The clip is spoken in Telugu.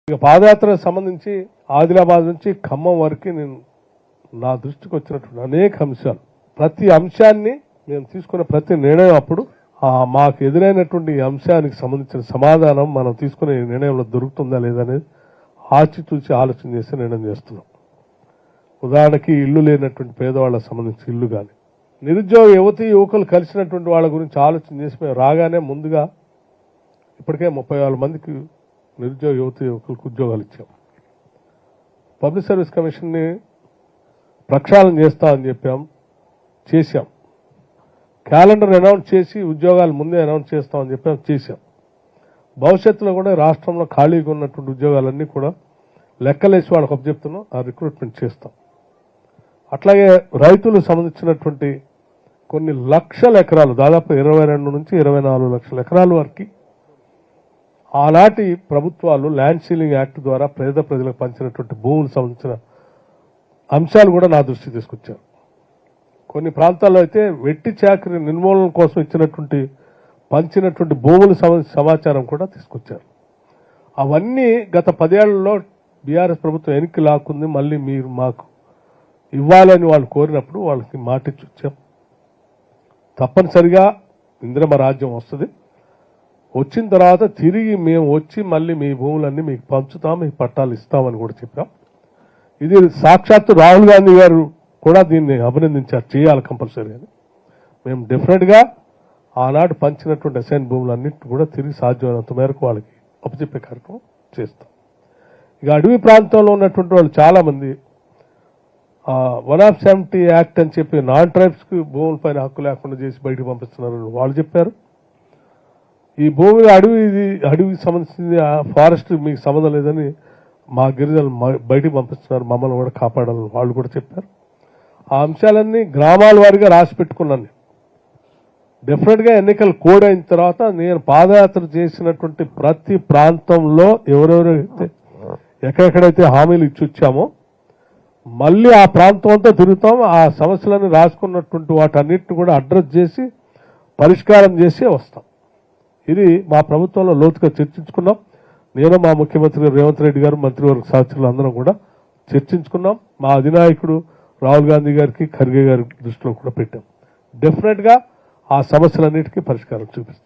ఇక పాదయాత్రకు సంబంధించి ఆదిలాబాద్ నుంచి ఖమ్మం వరకు నా దృష్టికి వచ్చినటువంటి అనేక అంశాలు, ప్రతి అంశాన్ని మేము తీసుకున్న ప్రతి నిర్ణయం అప్పుడు మాకు ఎదురైనటువంటి ఈ అంశానికి సంబంధించిన సమాధానం మనం తీసుకునే నిర్ణయంలో దొరుకుతుందా లేదనేది ఆచితూచి ఆలోచన చేసి నిర్ణయం చేస్తున్నాం. ఉదాహరణకి ఇల్లు లేనటువంటి పేదవాళ్ళకు సంబంధించి ఇల్లు కానీ, నిరుద్యోగ యువతి యువకులు కలిసినటువంటి వాళ్ళ గురించి ఆలోచన చేసి మేము రాగానే ముందుగా ఇప్పటికే 30,000 మందికి నిరుద్యోగ యువతి యువకులకు ఉద్యోగాలు ఇచ్చాం. పబ్లిక్ సర్వీస్ కమిషన్ని ప్రక్షాళన చేస్తామని చేశాం. క్యాలెండర్ అనౌన్స్ చేసి ఉద్యోగాలు ముందే అనౌన్స్ చేస్తామని చేశాం. భవిష్యత్తులో కూడా రాష్ట్రంలో ఖాళీగా ఉన్నటువంటి ఉద్యోగాలన్నీ కూడా లెక్కలేసి వాళ్ళకి అప్పచెప్తున్నాం, ఆ రిక్రూట్మెంట్ చేస్తాం. అట్లాగే రైతులకు సంబంధించినటువంటి కొన్ని లక్షల ఎకరాలు, దాదాపు 22 నుంచి 24 లక్షల ఎకరాల వరకు ఆనాటి ప్రభుత్వాలు ల్యాండ్ సీలింగ్ యాక్ట్ ద్వారా పేద ప్రజలకు పంచినటువంటి భూములకు సంబంధించిన అంశాలు కూడా నా దృష్టికి తీసుకొచ్చారు. కొన్ని ప్రాంతాల్లో అయితే వెట్టి చాకరీ నిర్మూలన కోసం పంచినటువంటి భూముల సమాచారం కూడా తీసుకొచ్చారు. అవన్నీ గత 10 ఏళ్లలో బీఆర్ఎస్ ప్రభుత్వం వెనక్కి లాక్కుంది. మళ్ళీ మీరు మాకు ఇవ్వాలని వాళ్ళు కోరినప్పుడు వాళ్ళకి మాటిచ్చి వచ్చాం. తప్పనిసరిగా ఇందిరమ్మ రాజ్యం వస్తుంది. వచ్చిన తర్వాత తిరిగి మేము వచ్చి మళ్ళీ మీ భూములన్నీ మీకు పంచుతాం, మీకు పట్టాలు ఇస్తామని కూడా చెప్పాం. ఇది సాక్షాత్తు రాహుల్ గాంధీ గారు కూడా దీన్ని అభినందించారు, చేయాలి కంపల్సరీ అని. మేము డెఫినెట్గా ఆనాడు పంచినటువంటి అసైన్ భూములన్నింటి కూడా తిరిగి సాధ్యమైనంత మేరకు వాళ్ళకి అప్పచెప్పే కార్యక్రమం చేస్తాం. ఇక అడవి ప్రాంతంలో ఉన్నటువంటి వాళ్ళు చాలా మంది 170 యాక్ట్ అని చెప్పి నాన్ ట్రైబ్స్కి భూములపైన హక్కు లేకుండా చేసి బయటకు పంపిస్తున్నారని వాళ్ళు చెప్పారు. ఈ భూమి అడవికి సంబంధించింది, ఫారెస్ట్ మీకు సంబంధం లేదని మా గిరిజనులు బయటకు పంపిస్తున్నారు, మమ్మల్ని కూడా కాపాడాలని వాళ్ళు కూడా చెప్పారు. ఆ అంశాలన్నీ గ్రామాల వారీగా రాసి పెట్టుకున్నాను. డెఫినెట్గా ఎన్నికలు కోడ్ అయిన తర్వాత నేను పాదయాత్ర చేసినటువంటి ప్రతి ప్రాంతంలో ఎవరెవరైతే ఎక్కడెక్కడైతే హామీలు ఇచ్చి వచ్చామో మళ్ళీ ఆ ప్రాంతం అంతా తిరుగుతాం. ఆ సమస్యలను రాసుకున్నటువంటి వాటన్నిటిని కూడా అడ్రస్ చేసి పరిష్కారం చేసి వస్తాం. ఇది మా ప్రభుత్వంలో లోతుగా చర్చించుకున్నాం. నేను మా ముఖ్యమంత్రి రేవంత్ రెడ్డి గారు, మంత్రివర్గ సహచరులు అందరం కూడా చర్చించుకున్నాం. మా అధినాయకుడు రాహుల్ గాంధీ గారికి, ఖర్గే గారి దృష్టిలో కూడా పెట్టాం. డెఫినెట్గా ఆ సమస్యలన్నిటికీ పరిష్కారం చూపిస్తాం.